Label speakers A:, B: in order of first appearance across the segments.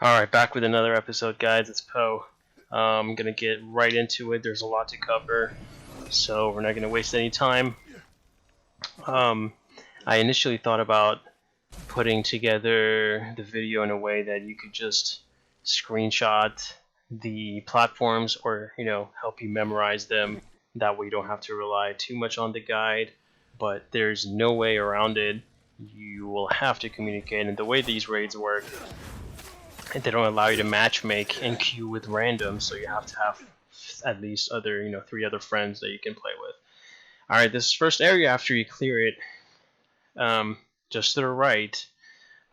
A: Alright, back with another episode, guys. It's Poe. I'm gonna get right into it. There's a lot to cover, so we're not gonna waste any time. I initially thought about putting together the video in a way that you could just screenshot the platforms or, help you memorize them. That way you don't have to rely too much on the guide, but there's no way around it. You will have to communicate, and the way these raids work, they don't allow you to matchmake and queue with random, so you have to have at least three other friends that you can play with. Alright, this first area, after you clear it, just to the right,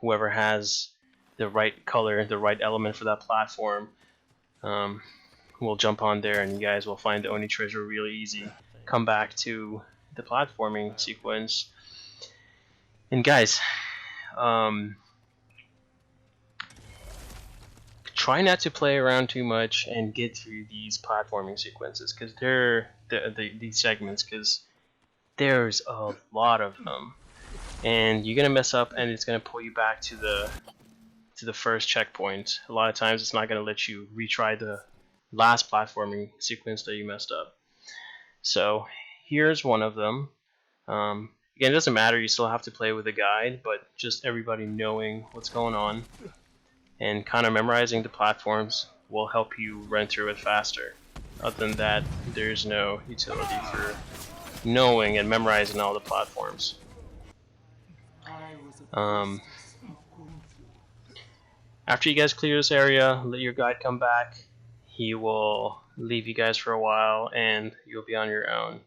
A: whoever has the right color, the right element for that platform, will jump on there and you guys will find the Oni Treasure really easy. Come back to the platforming sequence. And guys, try not to play around too much and get through these platforming sequences, because they're these segments, because there's a lot of them, and you're gonna mess up and it's gonna pull you back to the first checkpoint. A lot of times it's not gonna let you retry the last platforming sequence that you messed up. So here's one of them. Again, it doesn't matter, you still have to play with a guide, but just everybody knowing what's going on and kind of memorizing the platforms will help you run through it faster. Other than that, there's no utility for knowing and memorizing all the platforms. After you guys clear this area, let your guide come back. He will leave you guys for a while and you'll be on your own.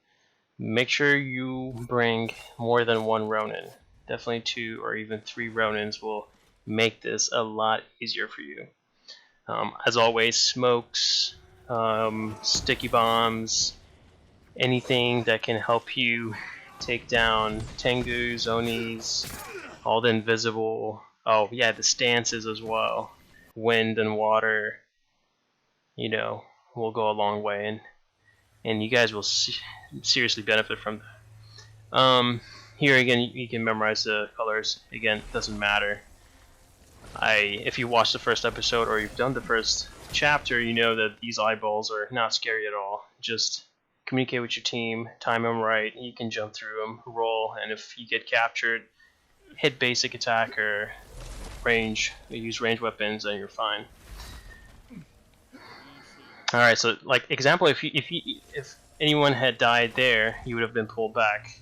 A: Make sure you bring more than one Ronin. Definitely 2 or even 3 Ronins will make this a lot easier for you. As always, smokes, sticky bombs, anything that can help you take down Tengus, Onis, all the invisible, the stances as well, wind and water, will go a long way, and you guys will seriously benefit from that. Here again, you can memorize the colors. Again, it doesn't matter. If you watched the first episode or you've done the first chapter, you know that these eyeballs are not scary at all. Just communicate with your team, time them right, you can jump through them, roll, and if you get captured, hit basic attack or use range weapons, and you're fine. Alright, so like example, if anyone had died there, you would have been pulled back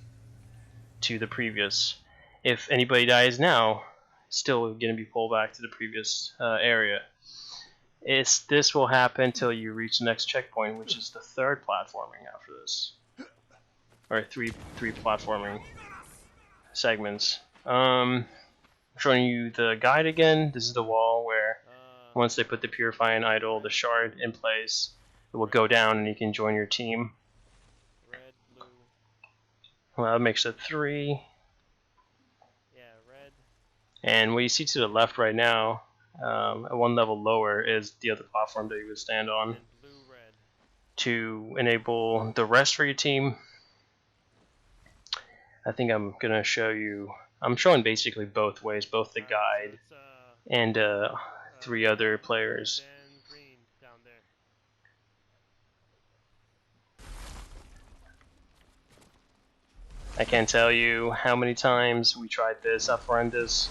A: to the previous. If anybody dies now, still going to be pulled back to the previous area. This will happen until you reach the next checkpoint, which is the 3rd platforming after this, or three platforming segments. I'm showing you the guide again. This is the wall where once they put the purifying idol, the shard, in place, it will go down and you can join your team.
B: Red, blue.
A: Well, that makes it 3.
B: Red.
A: And what you see to the left right now, at one level lower, is the other platform that you would stand on.
B: And blue, red.
A: To enable the rest for your team, I think I'm gonna show you. I'm showing basically both ways, both the guide and 3 other players.
B: And green down there.
A: I can't tell you how many times we tried this. I've run this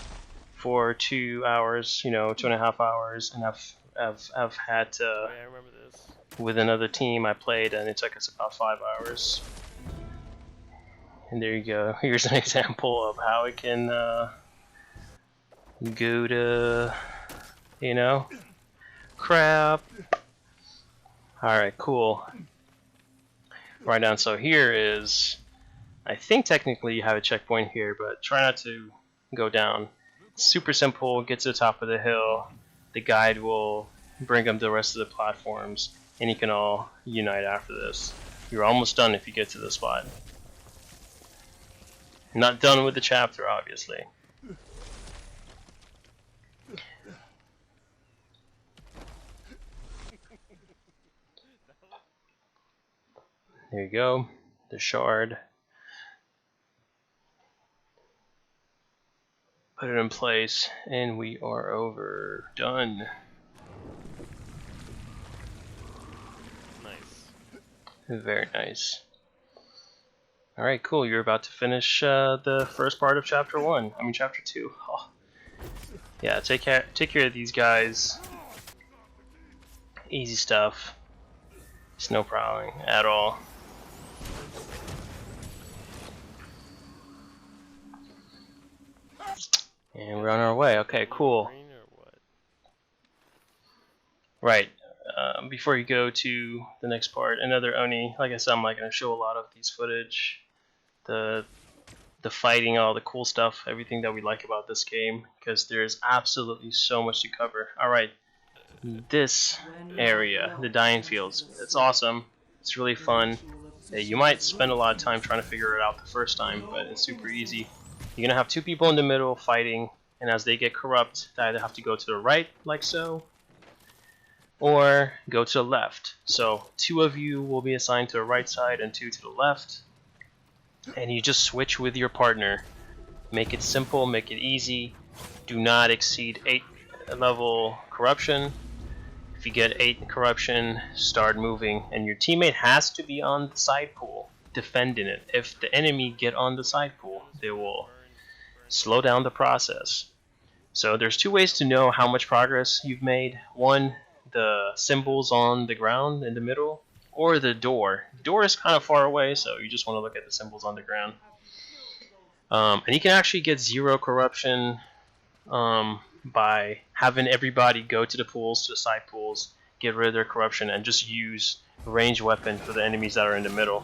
A: for 2 hours, 2.5 hours, and I've had to.
B: Oh, yeah, I remember this.
A: With another team I played, and it took us about 5 hours. And there you go. Here's an example of how it can go to, crap. Alright, cool. Right down. So here is, I think technically you have a checkpoint here, but try not to go down. It's super simple. Get to the top of the hill. The guide will bring them the rest of the platforms, and you can all unite after this. You're almost done if you get to the spot. Not done with the chapter, obviously. There you go, the shard. Put Put it in place, and we are over. Done.
B: Nice.
A: Very nice. Alright, cool. You're about to finish the first part of chapter 1. I mean, chapter 2. Oh. Yeah, take care of these guys. Easy stuff. It's no problem at all. And we're on our way. Okay, cool.
B: Green or what?
A: Right. Before you go to the next part, another Oni. Like I said, I'm not going to show a lot of these footage. The fighting, all the cool stuff, everything that we like about this game, because there's absolutely so much to cover. Alright, this area, the Dying Fields, it's awesome. It's really fun. You might spend a lot of time trying to figure it out the first time, but it's super easy. You're going to have two people in the middle fighting, and as they get corrupt, they either have to go to the right, like so, or go to the left. So 2 of you will be assigned to the right side and 2 to the left. And you just switch with your partner. Make it simple, make it easy. Do not exceed 8 level corruption. If you get 8 corruption, start moving. And your teammate has to be on the side pool, defending it. If the enemy get on the side pool, they will slow down the process. So there's 2 ways to know how much progress you've made. One, the symbols on the ground in the middle, or the door. The door is kind of far away, so you just want to look at the symbols on the ground. And you can actually get 0 corruption by having everybody go to the pools, to the side pools, get rid of their corruption, and just use ranged weapon for the enemies that are in the middle.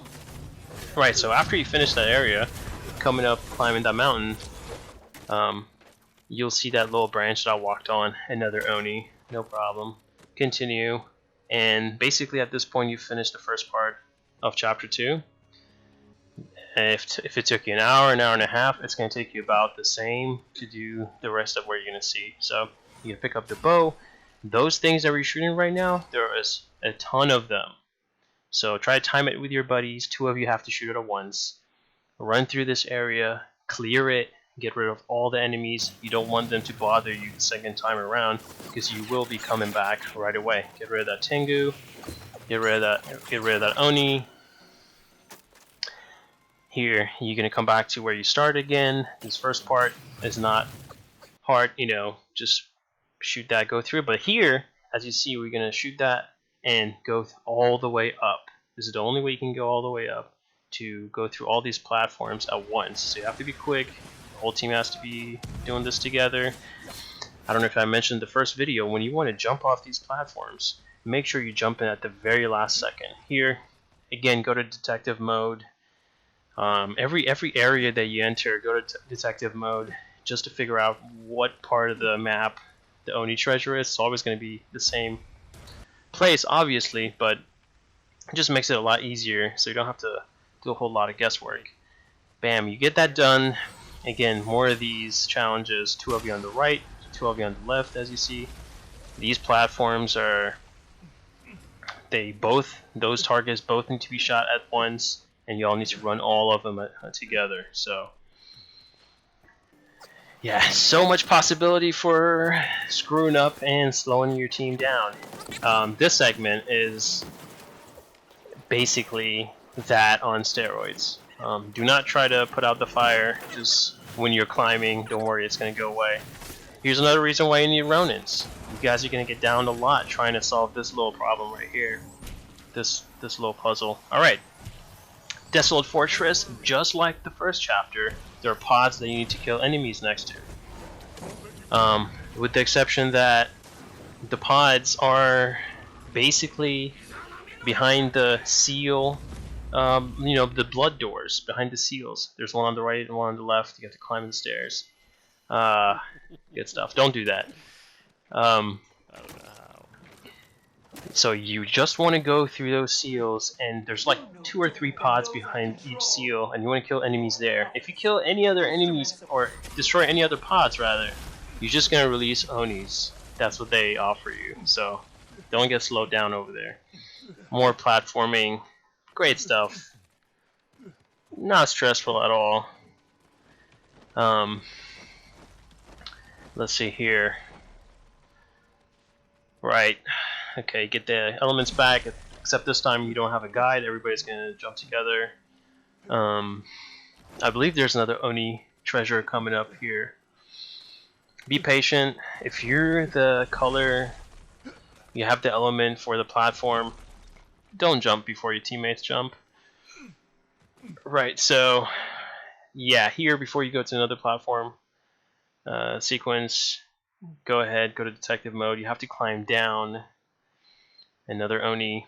A: Right, so after you finish that area, coming up, climbing that mountain, you'll see that little branch that I walked on, another Oni, no problem. Continue, and basically at this point you finish the first part of chapter 2. And if it took you an hour and a half, it's going to take you about the same to do the rest of what you're going to see. So you can pick up the bow. Those things that we're shooting right now, there is a ton of them. So try to time it with your buddies. 2 of you have to shoot it at once. Run through this area, clear it, get rid of all the enemies. You don't want them to bother you the second time around, because you will be coming back right away. Get rid of that Tengu, get rid of that Oni. Here, you're gonna come back to where you started again. This first part is not hard, just shoot that, go through. But here, as you see, we're gonna shoot that and go all the way up. This is the only way you can go all the way up, to go through all these platforms at once. So you have to be quick. The whole team has to be doing this together. I don't know if I mentioned the first video, when you want to jump off these platforms, make sure you jump in at the very last second. Here, again, go to detective mode. Every area that you enter, go to detective mode, just to figure out what part of the map the Oni Treasure is. It's always going to be the same place, obviously, but it just makes it a lot easier, so you don't have to do a whole lot of guesswork. Bam, you get that done. Again, more of these challenges. 2 of you on the right, 2 of you on the left, as you see. These platforms are, those targets both need to be shot at once, and you all need to run all of them together. So yeah, so much possibility for screwing up and slowing your team down. This segment is basically that on steroids. Do not try to put out the fire just when you're climbing. Don't worry, it's going to go away. Here's another reason why you need Ronins. You guys are going to get downed a lot trying to solve this little problem right here. This little puzzle. Alright. Desolate Fortress, just like the first chapter, there are pods that you need to kill enemies next to. With the exception that the pods are basically behind the seal, the blood doors, behind the seals. There's one on the right and one on the left. You have to climb the stairs. Good stuff. Don't do that.
B: I don't know how.
A: So you just want to go through those seals, and there's like 2 or 3 pods behind each seal, and you want to kill enemies there. If you kill any other enemies, or destroy any other pods rather, you're just going to release Onis. That's what they offer you, so don't get slowed down over there. More platforming, great stuff. Not stressful at all. let's see here. Right. Okay, get the elements back. Except this time you don't have a guide. Everybody's gonna jump together. I believe there's another Oni treasure coming up here. Be patient. If you're the color, you have the element for the platform, don't jump before your teammates jump. Right, so yeah, here before you go to another platform sequence, go ahead, go to detective mode. You have to climb down another Oni.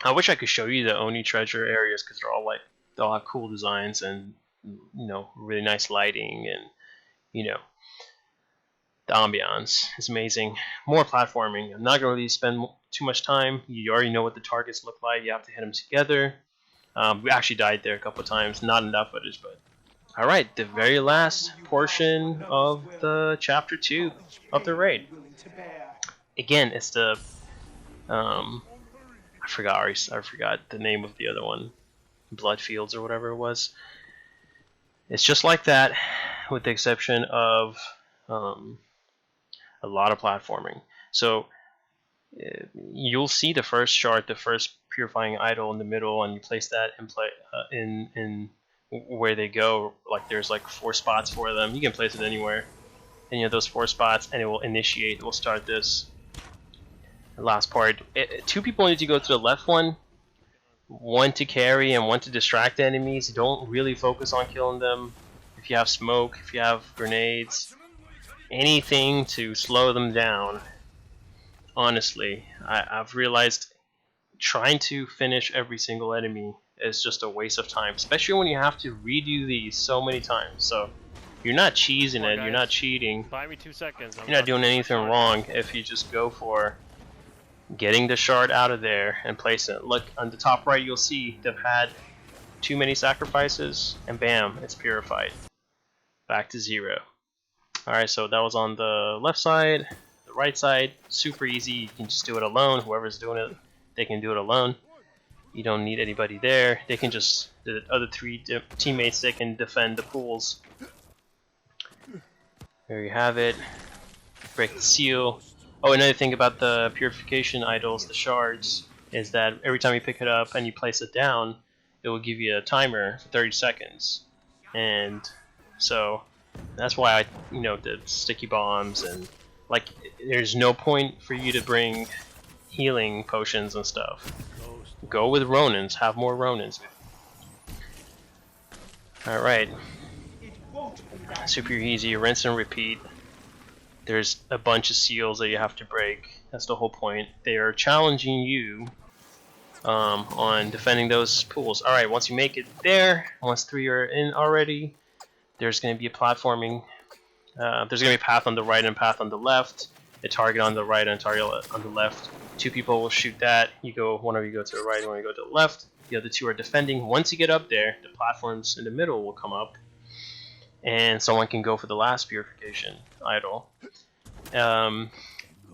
A: I wish I could show you the Oni treasure areas because they all have cool designs and really nice lighting, and the ambiance is amazing. More platforming. I'm not going to really spend too much time. You already know what the targets look like. You have to hit them together. We actually died there a couple times. Not enough footage, but alright, the very last portion of the chapter 2 of the raid. Again, it's the I forgot the name of the other one. Bloodfields or whatever it was. It's just like that, with the exception of a lot of platforming. So you'll see the first shard, the first purifying idol in the middle, and you place that in where they go. Like there's like 4 spots for them. You can place it anywhere, any of those 4 spots, and it will initiate. It will start this last part. 2 people need to go to the left one to carry and one to distract the enemies. Don't really focus on killing them. If you have smoke, if you have grenades, anything to slow them down. Honestly, I've realized trying to finish every single enemy is just a waste of time, especially when you have to redo these so many times. So you're not cheesing it, you're not cheating,
B: Buy me 2 seconds.
A: you're not doing anything wrong if you just go for getting the shard out of there and placing it. Look, on the top right you'll see they've had too many sacrifices, and bam, it's purified. Back to 0. Alright, so that was on the left side. The right side, super easy. You can just do it alone. Whoever's doing it, they can do it alone. You don't need anybody there. They can just, the other 3 teammates, they can defend the pools. There you have it. Break the seal. Oh, another thing about the purification idols, the shards, is that every time you pick it up and you place it down, it will give you a timer for 30 seconds. And so that's why I, did sticky bombs, and like, there's no point for you to bring healing potions and stuff. Go with Ronins, have more Ronins. Alright. Super easy, rinse and repeat. There's a bunch of seals that you have to break. That's the whole point. They are challenging you on defending those pools. Alright, once you make it there, once 3 are in already, there's going to be a platforming. There's going to be a path on the right and a path on the left. A target on the right and a target on the left. 2 people will shoot that. One of you go to the right, one of you go to the left. The other 2 are defending. Once you get up there, the platforms in the middle will come up, and someone can go for the last purification idol.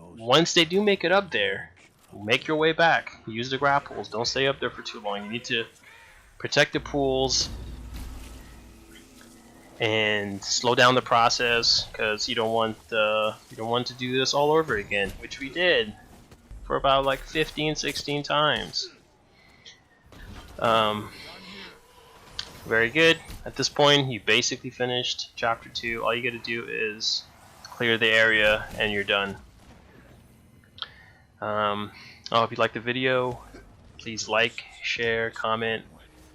A: Once they do make it up there, make your way back. Use the grapples. Don't stay up there for too long. You need to protect the pools and slow down the process, because you don't want to do this all over again, which we did for about like 15-16 times. Very good. At this point, you basically finished chapter 2. All you gotta do is clear the area and you're done. I hope you liked the video. Please like, share, comment,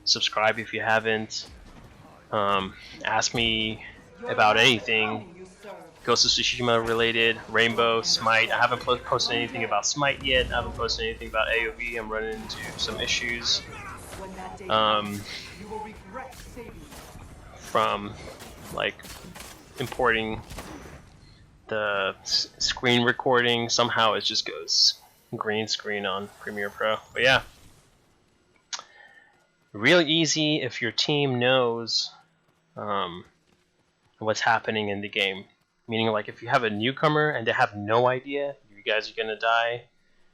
A: subscribe if you haven't. Ask me about anything Ghost of Tsushima related, Rainbow, Smite. I haven't posted anything about Smite yet. I haven't posted anything about AoV. I'm running into some issues from like importing the screen recording. Somehow it just goes green screen on Premiere Pro. But yeah, real easy if your team knows what's happening in the game. Meaning, like, if you have a newcomer and they have no idea, you guys are gonna die,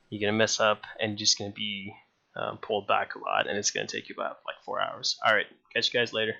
A: you're gonna mess up, and you're just gonna be pulled back a lot, and it's gonna take you about like 4 hours. Alright, catch you guys later.